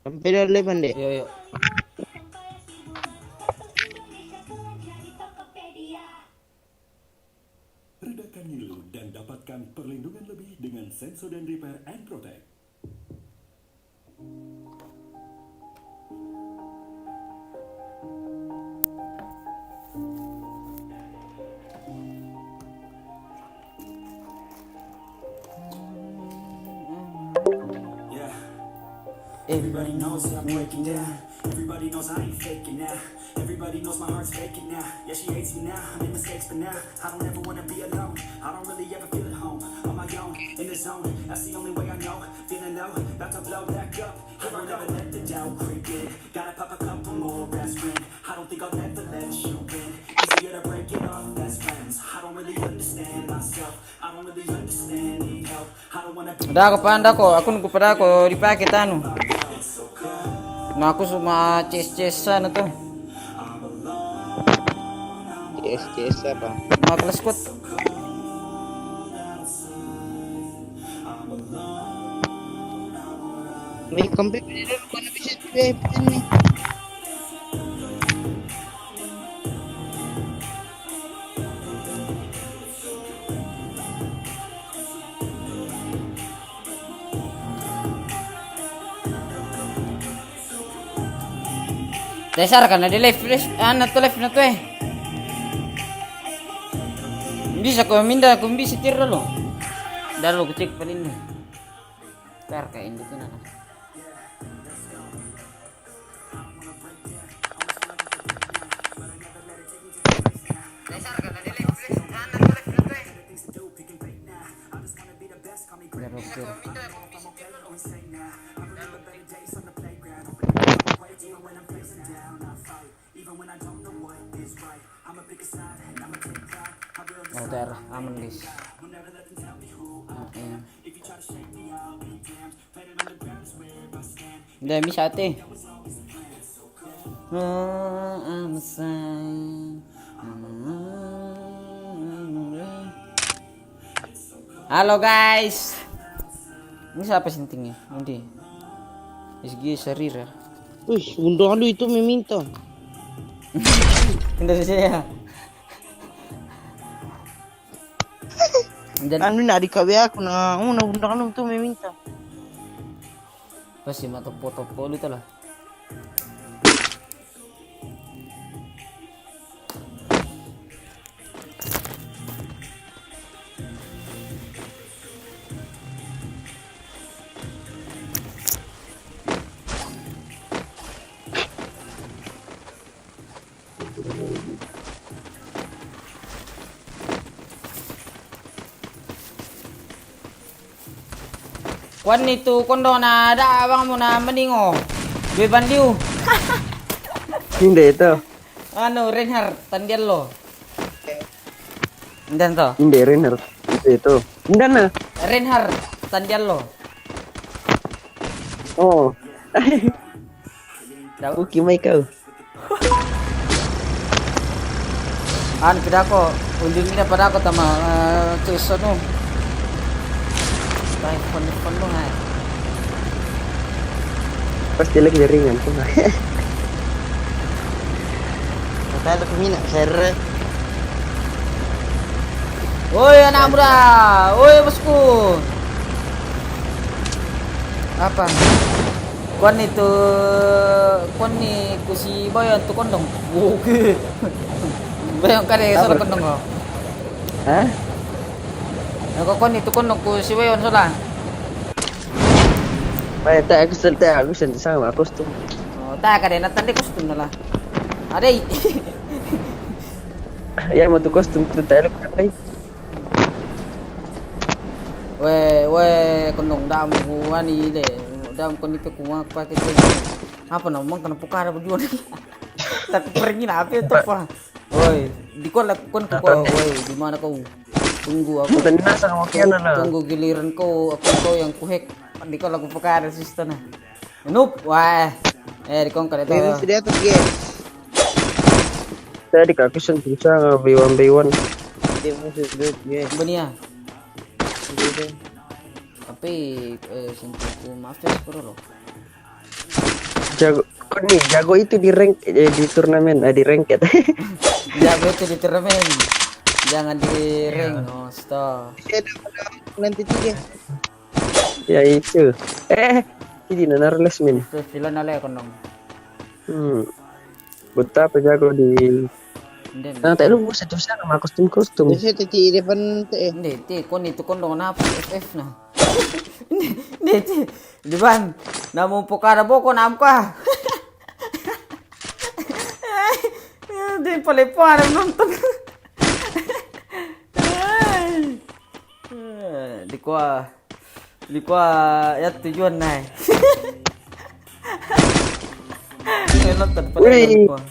Sampai dalaman deh. Yuk, yuk. Redakan Nilu dan dapatkan perlindungan lebih dengan Sensodyne Repair and Protect. Yeah. Everybody knows that I'm breaking down. Everybody knows I ain't faking now. Everybody knows my heart's faking now. Yeah, she hates me now. I made mistakes, but now I don't ever wanna be alone. I don't really ever feel at home. On my own, in the zone. That's the only way I know. Feeling low, about to blow back up. I won't ever let the doubt creep in. Gotta pop a couple more aspirin. I don't think I'll ever let you win. Easier to break it off best friends. I don't really understand myself. I don't really understand, need help. I don't wanna be. Udah aku panda kok. Aku nunggu pada aku dipakai anu. Nah aku cuma CS-CSan itu. CS apa? Mau kelas kut. May kampi pinili ko na bisa pilihan ni. Dasar kan ada live na to eh. Bisa ko minda kung bisa tira lo. Dalo ko check pa rin. Tar kain dito na. Oh, dar aman guys. Udah bisa ate. Halo guys. Ini siapa sentingnya? Nanti. SG Sarira. Wih, unduh lu itu meminta. Tidak saya. Dan Anu na di KW aku na una unduh lu itu meminta. pasti mata foto itu lah. Kwan itu kondo na ada abang mo na maningo. Beban liu. Hindi ito. Ano Reinhard tandian lo. Dan to. Hindi rin. Ito. Hindi na. Reinhard tandian lo. Oo. Daw. Okay, may ikaw. Ano kita ko. Unding na pada ako tama tuso no. Tayo phone mo nga. Pasti lagi jaringan ko nga. Kata lu mina share. Woi anak muda, woi bosku. Apa? Kon itu, kon ni kusi boyan tu kondong. Oke. Boyan kare soal kondong ko. Hah? Ako kon itu kondong kusi boyan sola. May tak aku sama aku tuh. Oh, tak kare natan de kostum nala. Adai. Ya mau tuh kostum tuh tayo pakai. We kondong dam ani le. Dam kon itu kuang pakai tu. Apa namang kana pukara berdua ni. Tak pergi na apa itu pa. Woi, di kon kon ko woi di mana kau? Tunggu aku. Tanda sama kian na. Tunggu giliran kau, aku kau yang kuhek. Di kon lagu pukara sistem na. Nup, wah. Di kon kada Ini to. sudah atas ge. Tadi kakisan bisa B1 Dia musuh sudah ge. Benia. Tapi sentuhku maaf ya bro. Jago. Kok nih jago itu di rank di turnamen di ranked. Jago itu di turnamen. Jangan di ring. Oh, stop. Nanti tiga. Ya itu. Ini narules min. Sila na le kondong. Buta apa jago di. Hindi. Nah, tayo lu sa dosa sama kostum-kostum. Kasi titi depan te. Hindi, ti kon itu kondong na FF na. Hindi, ti. Di ba? Namumpo ka na boko na ka. Hindi pala po alam nonton. Di ko ya tujuan na eh. Nonton pala ko.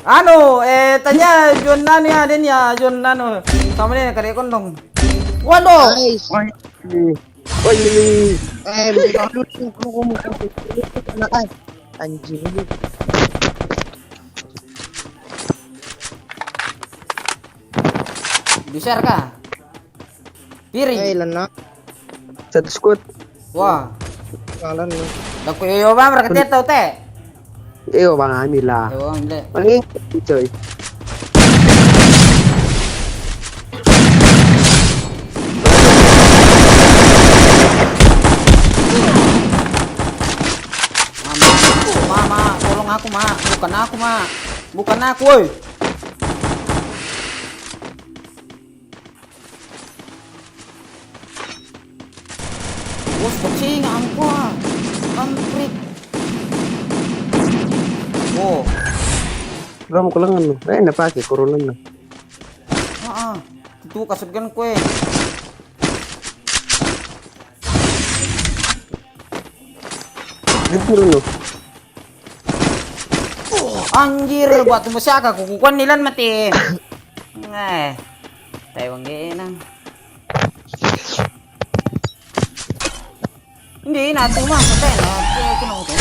Ano, tanya John nano ya din ya, John nano. Sama niya kare kondong. Walo. Guys. Oy. Bigyan ko na ay. Anjing. Bisa ka? Piring. Ay, ilan na? Satu squad. Wah. Kalan mo. Naku iyo ba market tao te? Bang Amil lah. Yo, hindi. Manging coy. Mama, tolong aku, Ma. Bukan aku, Ma. Bukan aku, woi. Bos, kucing aku. Kamprit. Oh, Kamu kelengan lu. Napake corona na. itu kasutkan kue. Gitu lu. Anjir, buat masya kukukuan nilan mati. Tayo ang ginang. Hindi, natin mah. Patay na. Kinong to.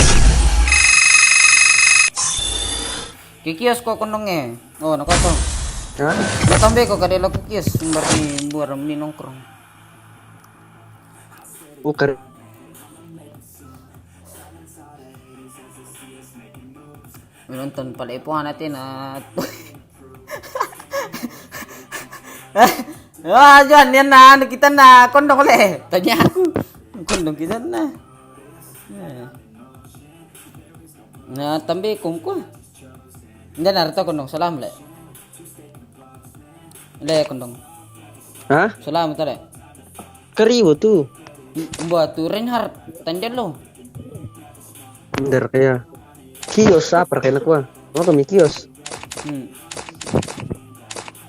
Kikiyos ko kunong eh. Oh, nakato. Ha? Natambe ko kadila kukiyos. Bari buaram ni nongkrong. Bukan. Nonton pala ipuan natin at... Diyan, yan na. Nakita na. Kondong ulit. Tanya ako. Kondong kita na. Natambe ko. Hindi narito kondong. Salam le. Le kondong. Hah? Salam tale. Karibo tuh. Buat tu Reinhardt. Tanda lo. Bener kayak kios apa kayak gua. Mau kami kios.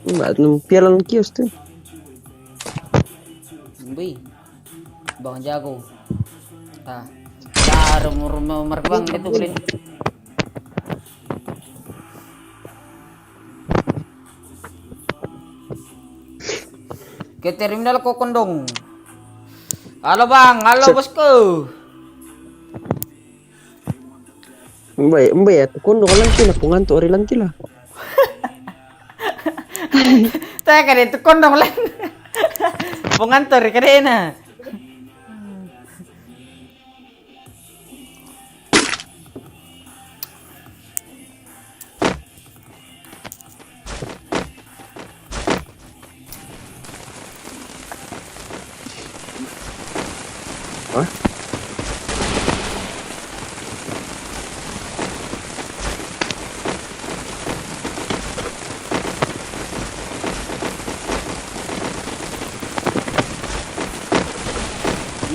Mbak pialan kios tuh. Bui. Bang jago. Rumah merbang itu kalian. Ke terminal ko kondong. Halo bang, halo bosku. Mbak ya, kundo lang sila pungan to ori lang sila. Taya ka dito kondong lang. Pungantor ka rin na. Hah?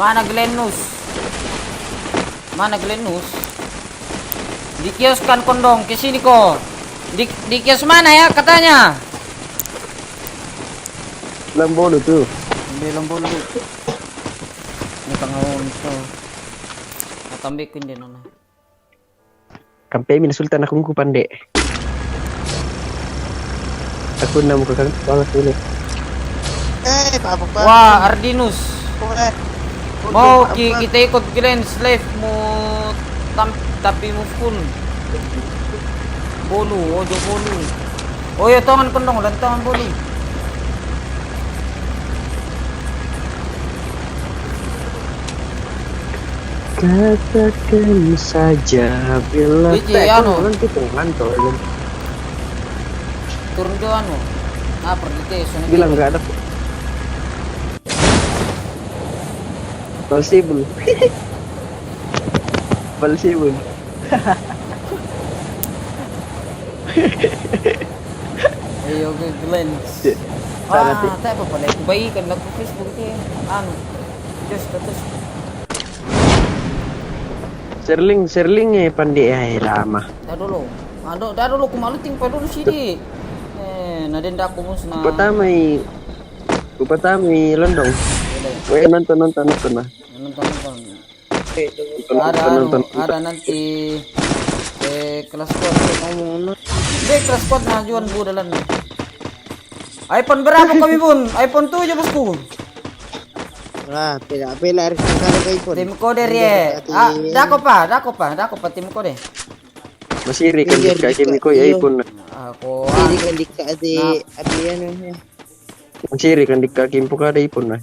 Mana Glenus? Mana Glenus? Di kios kan kondong, ke sini kok. Di kios mana ya katanya? Lambolo tuh. Bilang bolu. Ini pangawon to. Natambi ko din na. Kampai min sultan aku ku pande. Aku namu ke kang banget ini. Papa. Wah, Ardinus. Mau kita ikut Glen Slave mo tapi mo full. Bolu, ojo bolu. Oh ya tangan kondong, lantangan bolu. Katakan saja bila Wiji, anu. nanti pengantor Turun ke anu. Nah, pergi ke sana. bilang nggak ada possible possible Ayo ke Glenn. Sana, Ti. Tak apa pada kebaikan lagu Facebook ke. Anu. Terus. Serling pandai ay lama Dah dulu. Dah dulu ku malu ting pa dulu sini. Nadenda aku musna. Pertama londong nonton lah Nonton. Ada nanti kelas squad ngomong. Kelas squad majuan bu dalam. iPhone berapa kami bun? iPhone 7 bosku. Lah, pela harus kaya iPhone. Tim kode rie. Dako pa tim kode. masih kan dikasih miko ya pun Ako. Hindi kan dikati yan eh. masih kan dikasih puka ada pun nah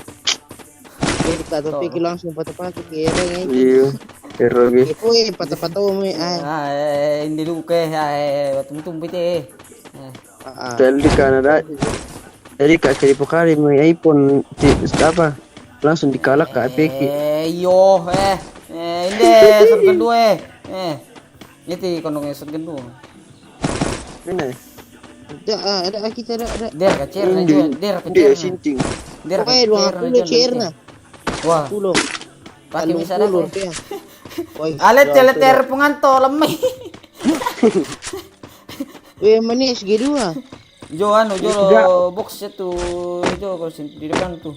Hindi ka topik langsung pato-pato kaya ngayon. iya pero gitu Ipo pato-pato mo Hindi luke. Tumtumpit eh. jadi Kanada jadi kasih puka ada mau iPhone apa langsung dikalak ke APK Hindi, set kedua Ini kondongnya set kedua. ini Ada kita ada. Der kecil na jual, der dia kecil. sinting Der Oke, kecil. 20 chair na. Wah, 10. pakai bisa dah. Oy. Alet teleter penganto lemai. Manis gitu ah. Jo box itu jo kalau di depan tuh.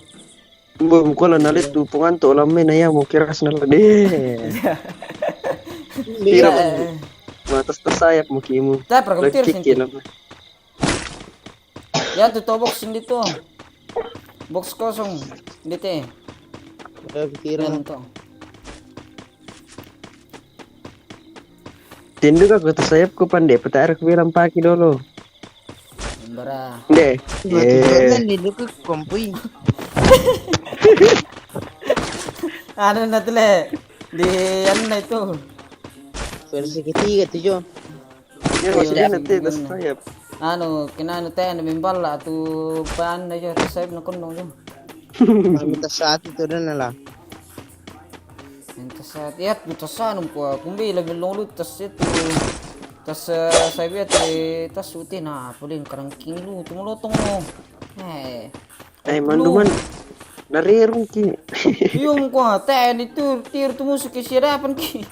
belum kalau nalit tuh penganto lama na ya mau kira senal deh Bira. matas tersayap mukimu Tak pergetir lekik sini. lama Ya tuh box ini tuh. Box kosong di teh. Pikiran. Tuh. tindu ka ko tersayap ko pandai petar ko bilang pagi dulu Bara. deh Kan di dekat kompuy. Ano na tule? Di ano na ito? Versi ketiga tuh Jo. ya maksudnya nanti tersayap Ano, kinano tayo na mimbala at paan na yun, save na kuno yun. Kami saat itu dan lah. Tas at butas anong po, kung bilang yung lulot, tas ito, tas save at tas uti na, pulin karang kilo, tumulotong mo. ay manduman narirong ki Yung ko, tayo nito, tiro tumusok kisirapan ki.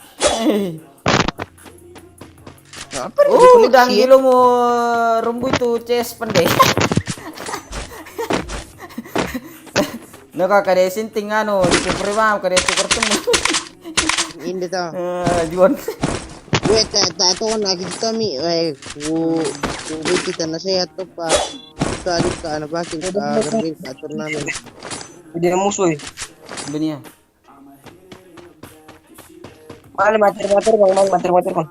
Dang ilo mo, rumbo ito, chest panday. Nakakadesinting ano, dito prima, kadesin karto mo. Hindi to. Juan. Wait, tato ko nakikita kami. Kung kita na siya to pa. Salit ka, ano ba? Kagawin ka, namin. Hindi na musuh eh. Baniya. Mahal mater bang.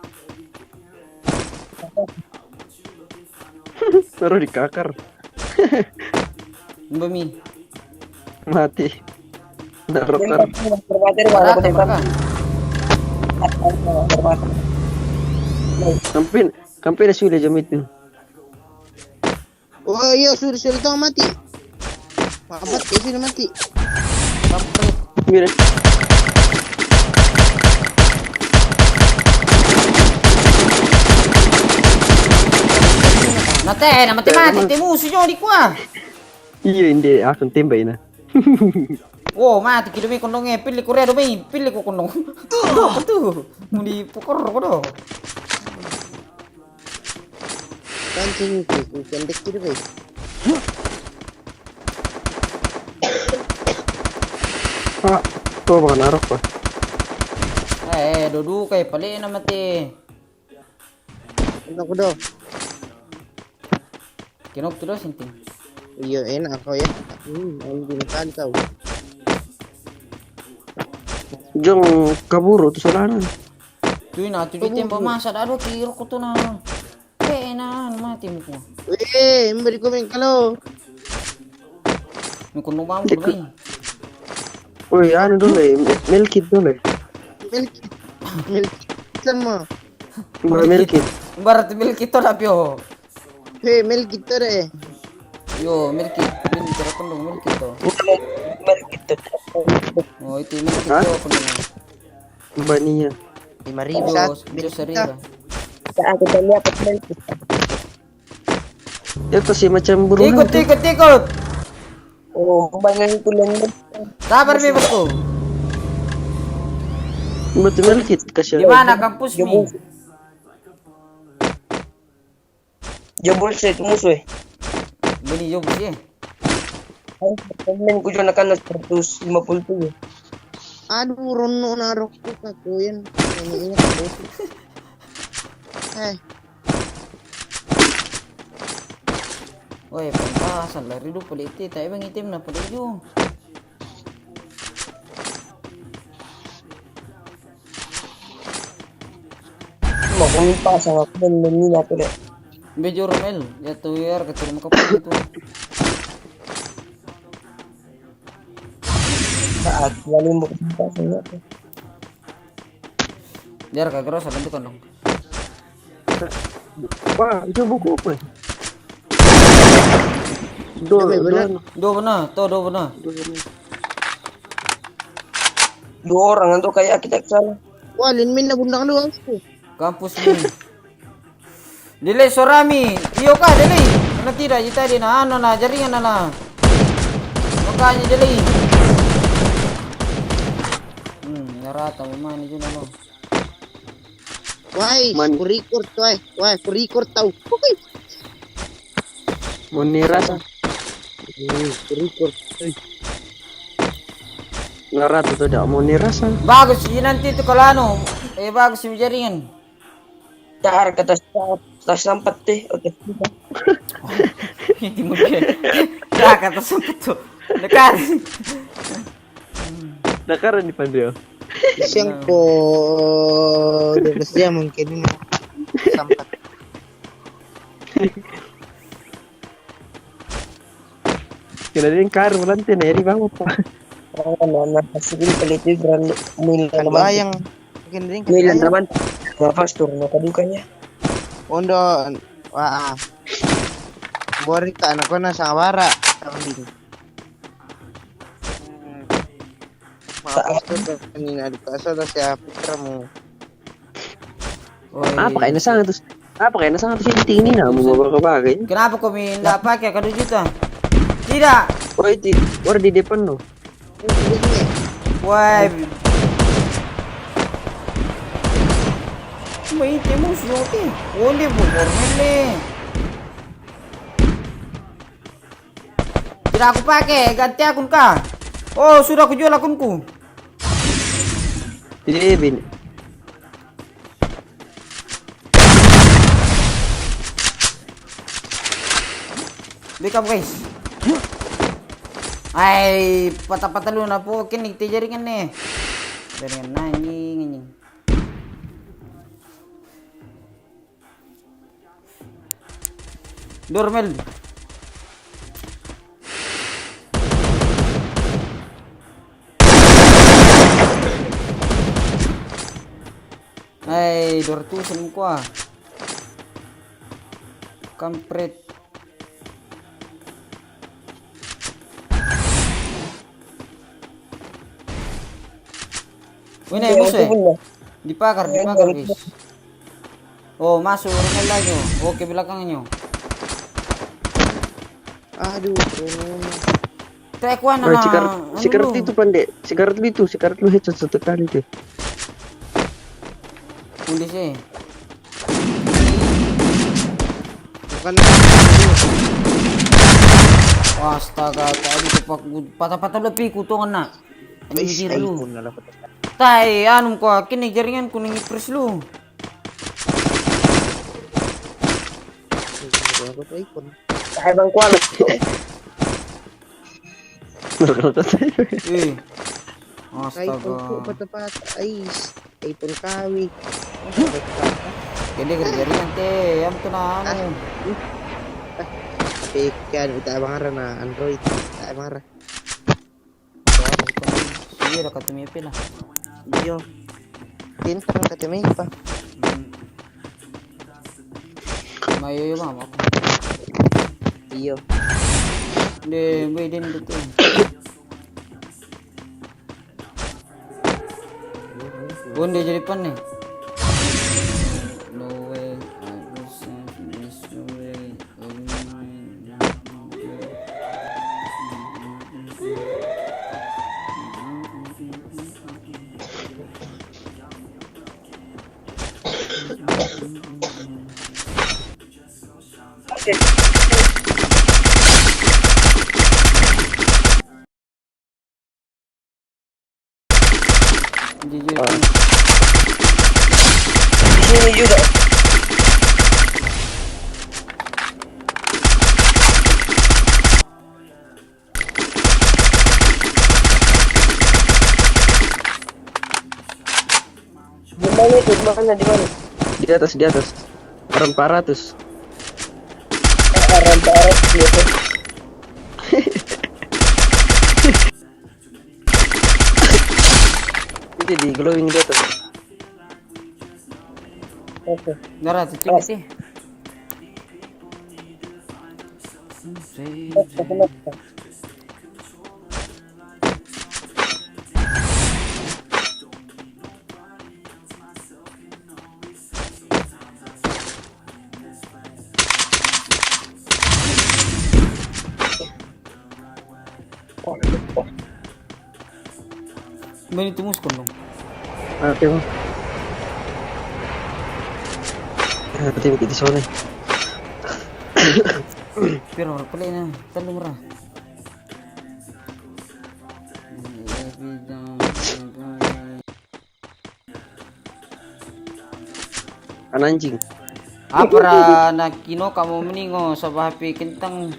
baru dikakar Bami. mati narotar Mater bang. Rata baka. kampi na sudah jam itu Oh iya, sudah tahu mati. Mabat, sudah mati. Kampret. mira Nate, na mati-mati, timuso nyo, di ko ah. iya hindi akan tembak na Oh, mati, kilo may kondongnya, pilih ko redo may, pilih ko kondong. Apa tuh? Mau dipukul ko do. Kancing itu, pendek gitu baik. ah tuh baka narok pa Dodu kay pali na mati. Ano ko daw? Kinok tuh sinting. Iya, enak ako ya. Ang ginakanta. jong kaburo tuh solanan Tuh na, tuh di tempo masa, aduh kiro ko to na. Na, mati mo ko. Mbari ko men kalo. May kuno ba mo ba? Uy, ano dulu milkit dulu Milk sama. Milkit. Barat milk itu lah pio. Hey, milk itu deh. Yo, milk kondong milk itu. Gitu. Oh, itu milk Hah? itu kondong. Baninya. 5.000 Yo, satu. yo serira. Aku tanya apa teman. Itu sih macam burung. Ikut. Oh, banyak itu lang. Sabar mi bosku. Betul milkit kasih. Di mana kampus mi? Jabul set musuh. Beli yo bos ya. Temen ko dyan nakana 150 Aduh, Rono narok ko kako yan. Ingat ko. Eh, Woi, pantasan lah ridu pala iti. Tayo bang itim na pala yun. Makumita sa ako ng nila ko na. Medyo Romel. Ya tuyar ketur makapal itu. Saat lalim mo kumita sa ako. Jar kagak rasa bentuk kondong. Wah, itu buku apa? Do benar. Dua orang itu kayak kita kesana. wah, linmin na bundang luang ko. Kampus ni. Dile sorami. Iyo ka dile. Ano tira jita di na ano na jaringan na. Makanya dile. Narata mo man yun ano. Why, Man. ku-record to eh. Why, ku-record tau. Okay. Monira sa. Ku-record. Ngarat itu dah monira sa. Bagus yun nanti itu kalau ano. Bagus yung jaringan. Cakar kata tas sampat deh. Oke. Hindi mo yan. Kata sempet tuh. Dekat. Nakaran di Pandeo. Isang po, 12 jam mungkin ini. Sampai. Kira din karo nanti na eri bang pa. Nah, sige palit yung grand mil Kan naman. bayang. Mungkin rin Mil kasi. naman. Mga pastor na kadukanya. Ondo, wah. Bori ka, anak ko na sa wara. Kambing. Mga pastor kanina, di ka sa siya pitra mo. Apa kayak nasang itu? Apa kayak nasang itu sih ini na mo bagay. Kenapa kau minta pakai kado juta? Tidak. Oh itu, orang di depan no. Wah. May temo suoti. Onde bukor mele. Tidak aku pakai, ganti akun kah? Oh, sudah aku jual akunku. Jadi bin. Backup guys. Ay, patah-patah lu na po. Kinig jaringan nih. Jaringan anjing. Dormel. Ay, 200 ko ah. Kampret. Wih, na musuh eh. Dipakar guys. Oh, masuk Romel lagi. Oke, belakangnya. Aduh, Taekwondo Oh, na. sikarat itu pandai. Sikarat lu headshot satu kali tuh. Udah sih. bukan Astaga, tadi tepak patah-patah lebih kutungan nak. Anjir lu. iPhone na lang. Tai, anu ko kini jaringan kuning press lu. Ako sa iPhone. Kaya bang kuala. Eh. iPhone ko, Astaga. pata-pata, ayos. iPhone kami. Jadi jaringan teh, yang tu na anu. Tapi kan, ita marah na Android. Ita marah. Sige, dah kata mipi lah. Yo, Pintar ka timay pa. Mayo yung mama ko. Iyo. Hindi, may din dito. Hindi jadi pan nih. No way. Jujur. Sini juga. Di mana itu? Di mana? Di mana? Di atas. Orang 400. Arah barat gitu. Itu di glowing di atas. Oke. Darah tuh cek sih. Bani tumus kon dong. Oke, Bang. Berarti begitu soalnya. Pero pala na, talo mura. Kan anjing. Para na kino kamu meningo sa bahapi kentang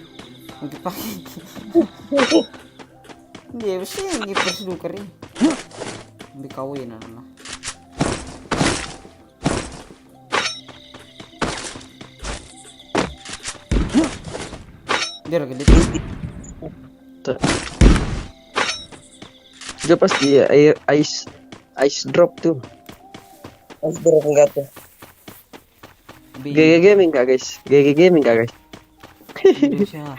magpakai. Hindi kasi hindi perlu kari. Hindi kawin na. Dia lagi gitu. Dia pasti ice drop tuh. Harus dorong enggak tuh. GG Gaming kak guys. Indonesia.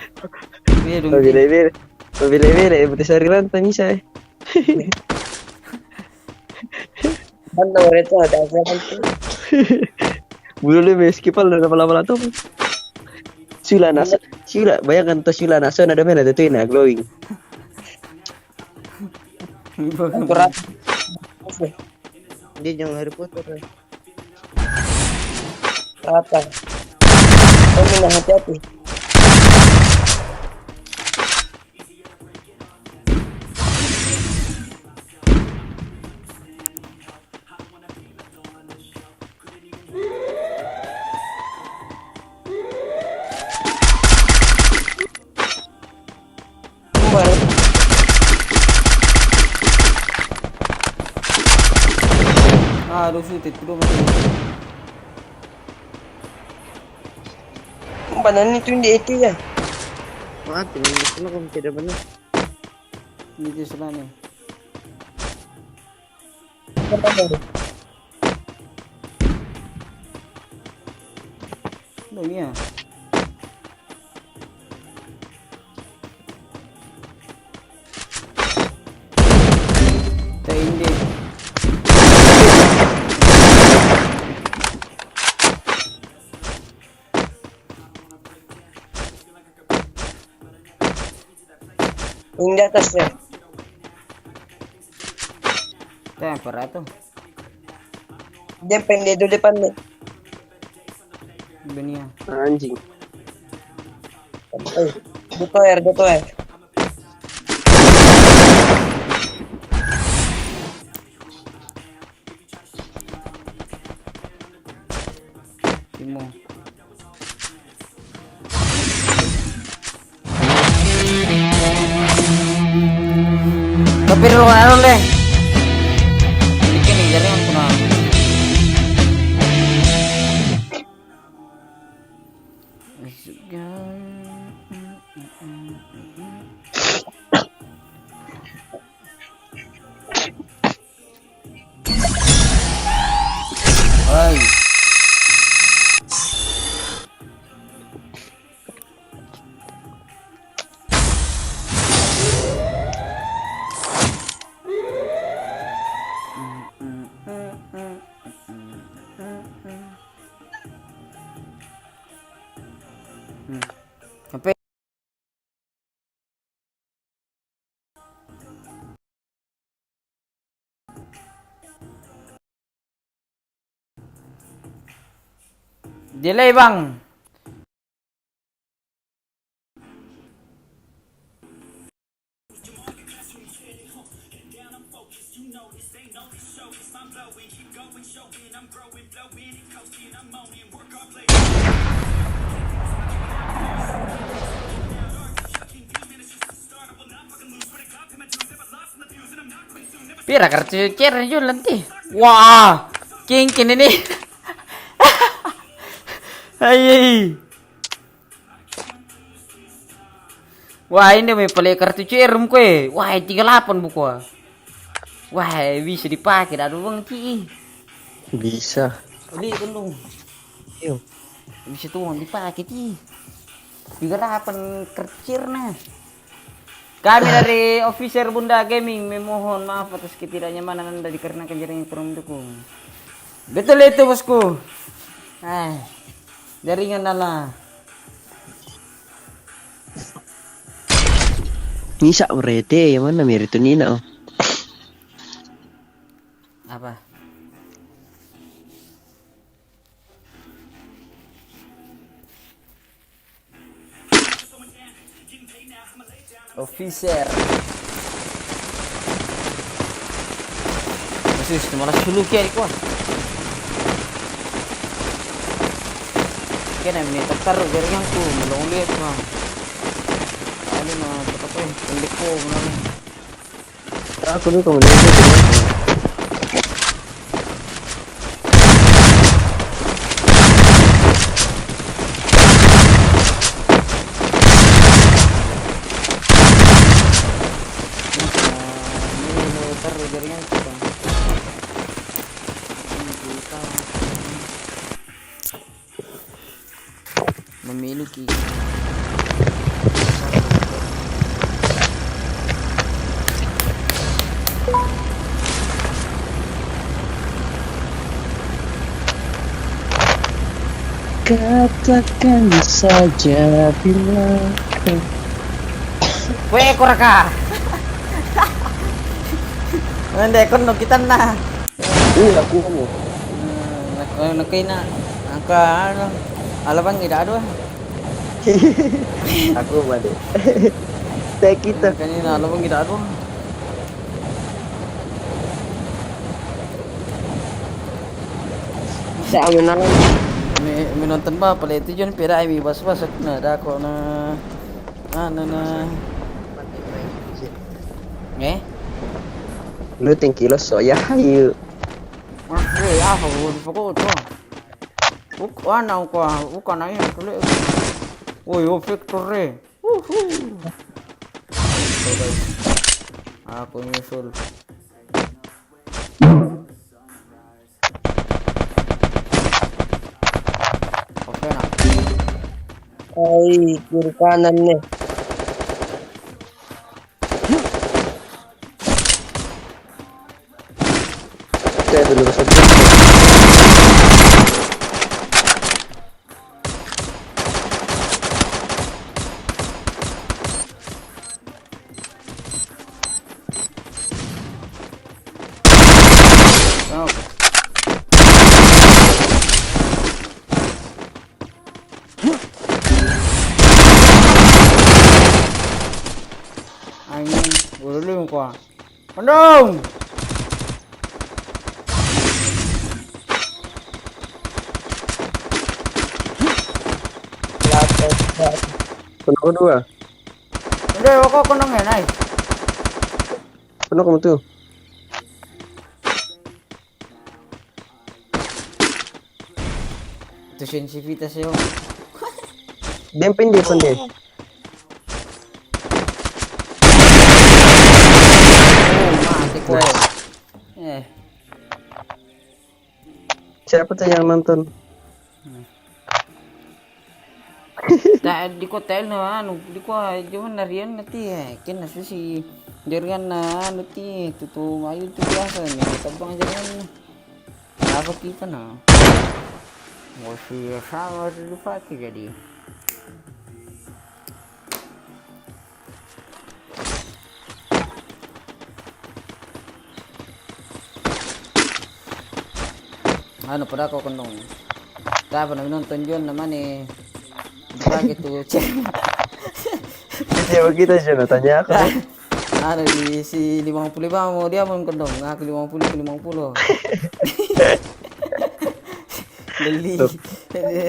Iya dong. Mobile betis hari rantang bisa. Mana orang itu ada apa tuh? Bulu lebih skipal udah lama-lama tuh. Sula, bayangkan tuh Sula naso ada mana tuh ini glowing. Berat. Dia jangan Harry Potter. Apa? Kamu hati-hati. Aduh sulit itu masih. Banan itu itu ya. Mati ini kamu tidak benar. Ini selane. Loh iya. Ini. Yang di atasnya. Temper tuh. Dia pengen di depan nih. Dunia. Anjing. Dito air. Timo. Tapi lu ano le? Bikin nih jadi yang pernah. Oi. Sampai delay bang. Pira kartu cer yun nanti. Wah, king ini. Hai. Wah, ini may pala kartu cer ko eh. Wah, 38 buku. Wah, bisa dipakai dah bang Ci. Bisa. Beli dong. Yuk. Bisa tuh dipakai Ci. 38 kercir nah. Kami dari Officer Bunda Gaming memohon maaf atas ketidaknyamanan Anda dikarenakan jaringan kurang mendukung. Betul itu bosku. Jaringan adalah Nisa berete yang mana mirip tuh Nina? apa? Officer. Masih malah sulu kayak kuah. Kena ini tertaruh jaringan ku belum lihat mah. Ini mah apa yang pendek ku benar. Aku dulu kemudian tertaruh jaringan ku. Memiliki katakan saja bila weh koraka. Nanda kon no kita na. Aku kamu. Nakina angka ano alabang ida aduh. Aku balik. Teh kita. Kanina alabang ida aduh. Sa amin na lang. May nonton ba pala ito yun pera ay bas-bas at na dako na na eh Lu 10 kilos soya hayu. eh apa di pokok to ana ko bukan na yun kule oi o Victor re aku nyusul oke na Ay, kiri kanan nih. Saya dulu saja. anjing belum kok Bandung Penuh kedua. udah kok konong ya nai Penuh kamu tuh. itu sensitivitas yo Dia pendek. mati kue Siapa tuh yang nonton? Tak di kota na anu di ko cuman narian nanti ya kin nasu si jaringan na nanti tutu ayu tu biasa nih tabang jaringan apa kita na masih sama dipakai jadi anu pada kau kendong tak pernah nonton John namanya gitu cek Ya begitu aja tanya aku. ada di si 55 mau dia mau kendong aku 50 beli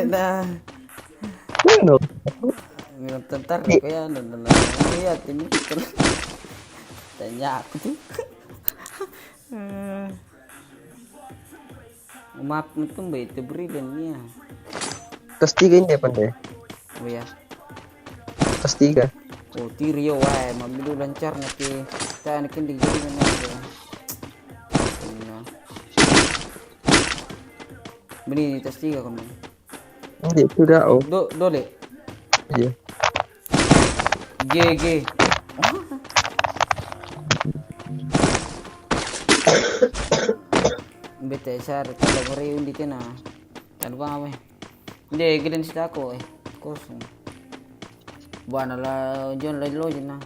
nah No. tentar kayak dan lihat ini tanya aku tuh maaf itu mbak itu beri dan dia Kelas 3 ini apa deh? oh ya Kelas 3. oh tirio wae mamilu lancar nanti kita anakin di jadi mana ya beli tes 3 kamu Ini sudah oh. Dole Iya. GG bete sar kalau beri undi kena kan bang ame de gilen sita ko kosong buana la jon la lo jina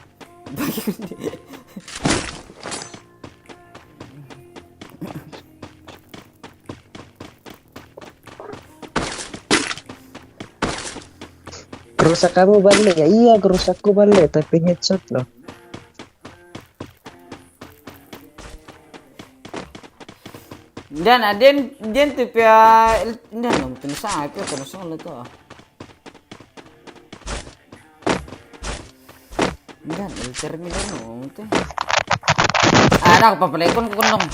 bagi undi Kerusak kamu balik ya? Iya kerusakku balik tapi headshot loh. dan aden tu pia dan nom tu sa pia tu sa lo to dan el terminal no tu ada apa pelekon ko kondong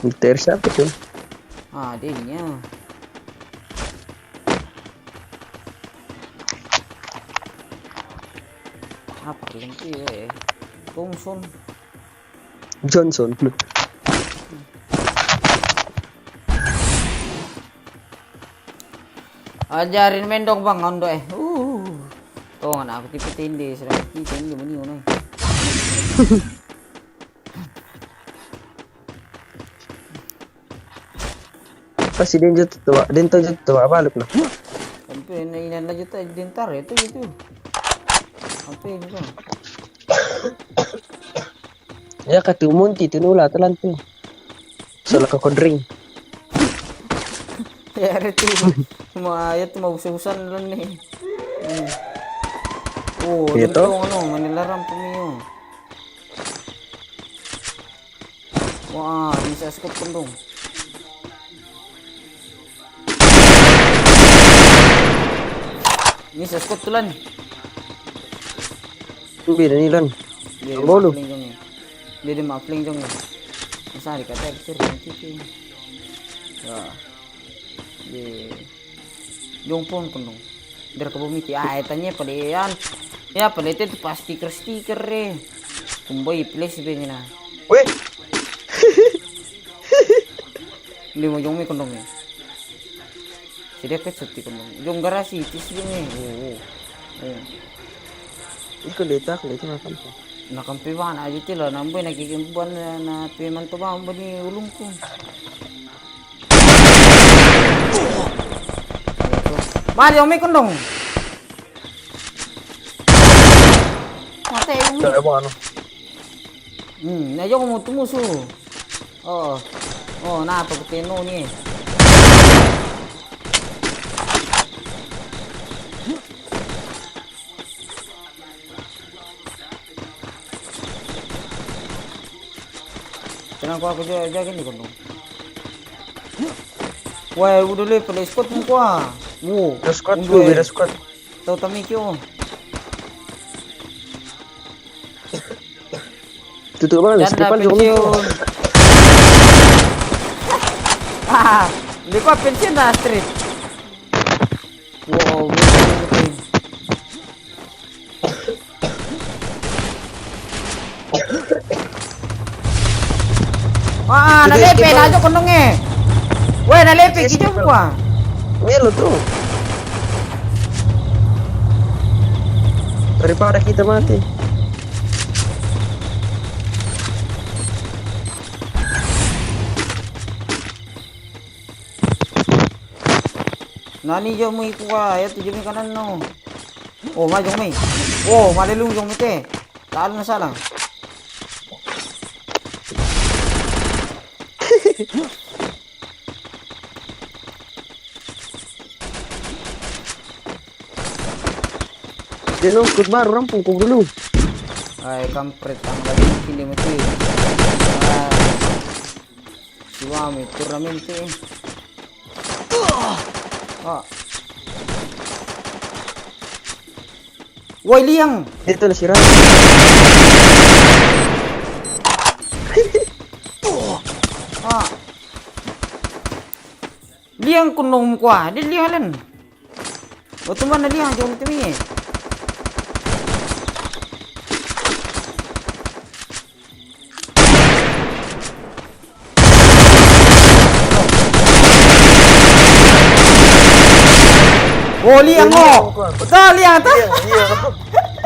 Inter siapa tuh? adanya apa lagi ya Thompson Johnson. ajarin mendong bang ondo tuh anak aku tipe tindi sedang tindi meni ono Pasti dia jatuh tua, dia tahu jatuh tua balik nah. sampai ini lanjut aja dintar itu gitu apa ini kan Ya kata munti tu nula telan tu. Soalnya ke kodring. ya itu semua ayat mau usan lan nih oh Gitu? itu ano manilaram pumiyo wah bisa skop kendong ini skop tulan Beda ni lan. dia Bolu. dia mapling jong masa dikata kecil nanti ya di jongpon kendong dari ke bumi tanya palian ya pada itu pas stiker kumbai place begini nah Weh, dia mau jongmi kendong ya tidak kecuti kendong jong garasi itu sih ikut letak letak makan. nakampiwan aja tila namboy nagigimbuan na piman to ba ni ulong ko Mario may kondong mate yung Coba apa anu? nayo mo tumuso na pagtino ni Tenang ko ako jaga ni kondong. Wah, udah le play squad mo ko ah. Wo, Beda squad tu, beda squad. Tahu tami kyo. Tutup mana? Dan Skipal dapat jom. yun. Di ko pension na street. Wow, betul. nalepe na aja kondongnya. Weh, nalepe gitu gua. Melo tuh. Daripada kita mati. Nani jo mo ikuha, ya tujuh mi kanan no. Oh, majong mi. Oh, malilung jong mi te. Talo na salang. Dia nungkut baru rampung kau dulu. Ay, kampret ang galing hindi mo te. Siwami, turamente. Ah. Woi, liang. Itu lah si Ran. Ah. Liang kunong kwa, di liang len. O tuman na liang jom tumi. Oh, liang mo. Betul liang tuh. Iya.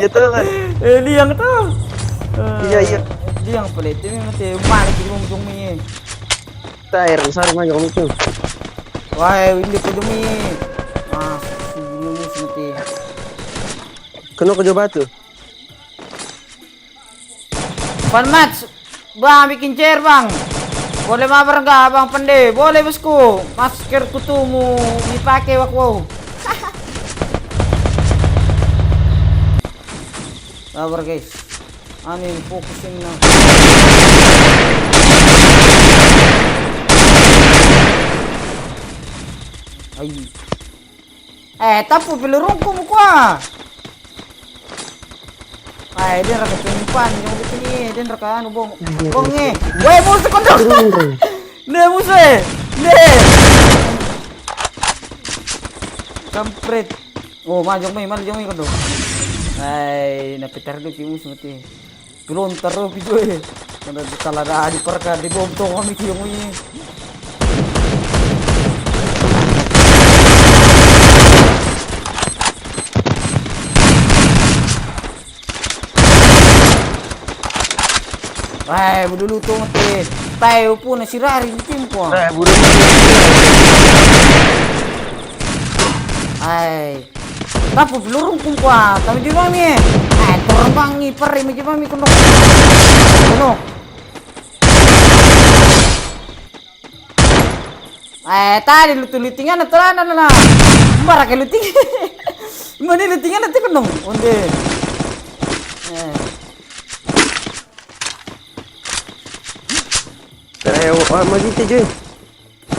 Itu kan. Liang tuh. Iya. Liang pelit ini mati mana kita mau jumi. Tair besar mah yang itu. Wah, ini pejumi. Ah, ini mati. Kena kerja batu. Fun match. Bang bikin chair, Bang. Boleh mabar enggak, Bang Pende? Boleh, Bosku. Masker kutumu dipakai waktu. Sabar guys, ani fokusin na. Ay, tapo pelurong ko mo kwa. Ay, din raka tumpan yung bitini, din raka ano bong. Bong eh. Weh, musa ko dong. Ne musa eh. Ne. Kampret. Oh, majong may ko dong. Ay, napitar doon kimus mati. Tulon taro video eh. Kada kalada di perka di bom to kami kiyong ini. Ay, budulu to mati. Tayo po na si Rari di timpo. Ay. Tapo pelurung kung kwa, kami di mami. Ay, terbang ni peri di mami kuno. Kuno. Ay, tadi lutingan na tolana na. Bara ke luting. Mani lutingan na ti kuno. Onde. Tayo, magiti je.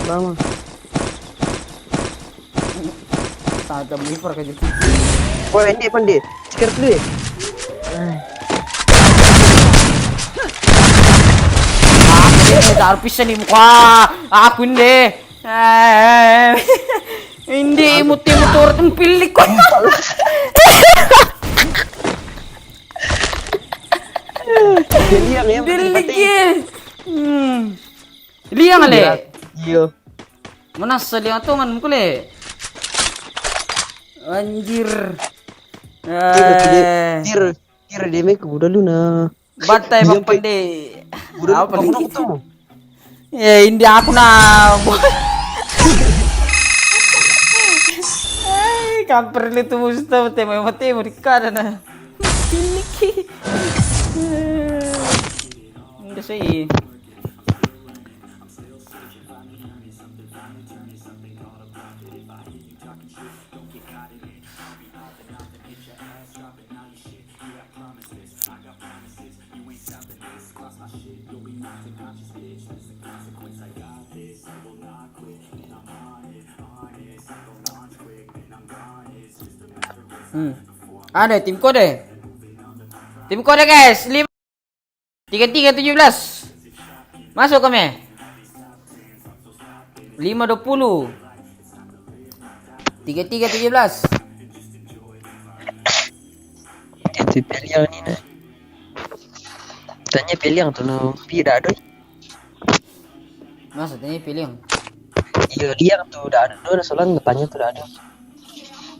Lama. Ada melipar ke situ. Wah, ini pandai. Sekarang dulu ya. Aku dar bisa nih muka. Aku ini. Hindi muti-mutur tempilik ko. Liang ya. Diligin. Liang ale. Iya. Mana seliang tuh man mukule. Anjir. Kira dia make udah lu na. Batai bang pande. Udah Apa lu lagi? ketemu. Ya ini aku na. Ay, kamper itu musta tema mati mereka na. Tiliki. Enggak sih. Ada tim kode. Tim kode guys, 3317. Masuk kami. 520. 3317. Itu pilihan ni na. Tanya pilihan tu no. Tidak ada. Maksudnya pilih yang Iya dia kan tuh udah ada tuh soalnya depannya tuh udah ada.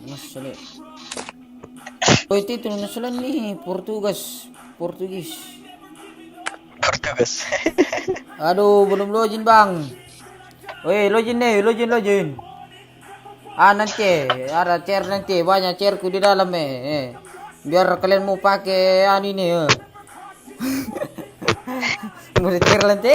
masalah. Oh itu nasalan nih Portugis. Portugis. Aduh belum login bang. Woi login nih login. Nanti ada chair nanti banyak chairku di dalam biar kalian mau pakai ini mau chair nanti.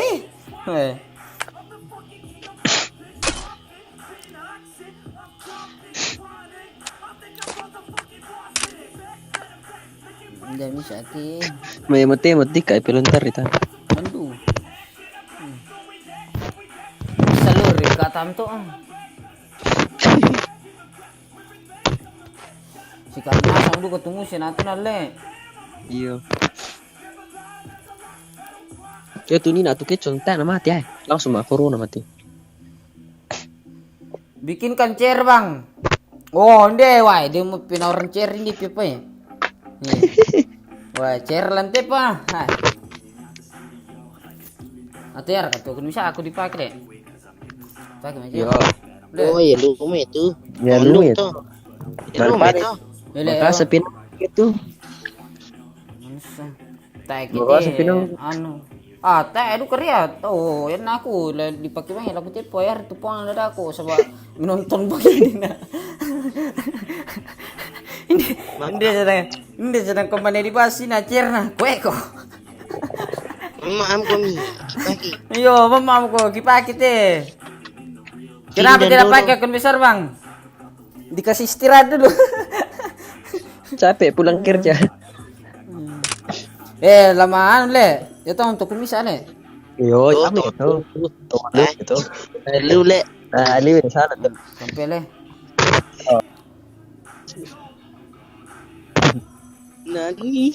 Udah bisa ki. May mati kay pelontar itu. Aduh. Salur katam to. Si karena sama dulu ketemu si natin ale. Iya. Ya tuh ni nak tuh ke contoh nama mati langsung mah corona mati. Bikinkan chair bang. Oh inde wah dia mau pinawaran chair ini pipa ya. Wah chair lantai pa. Atau ya kan tuh bisa aku dipakai deh. Pakai aja. Yo. Oh ya lu itu. Ya lu itu. Ya lu itu. Maka sepin itu. Tak Bawa kita sepinang. anu. Tak aduh kerja. Oh, yan aku dipakai bang lagu tipe ya itu puang ada aku sebab menonton begini nah. Ini sedang kembali di basi na cerna kue ko. Maam kami. Kipaki. Iyo, mamam ko kipaki te. Kenapa Kiri dan tidak dulu. pakai akun besar bang? Dikasih istirahat dulu. Capek pulang kerja. Lamaan le. Itu untuk bisa le. Yo, kami itu. Itu. Lu le. Ini di sana tuh. Sampai le. Nani.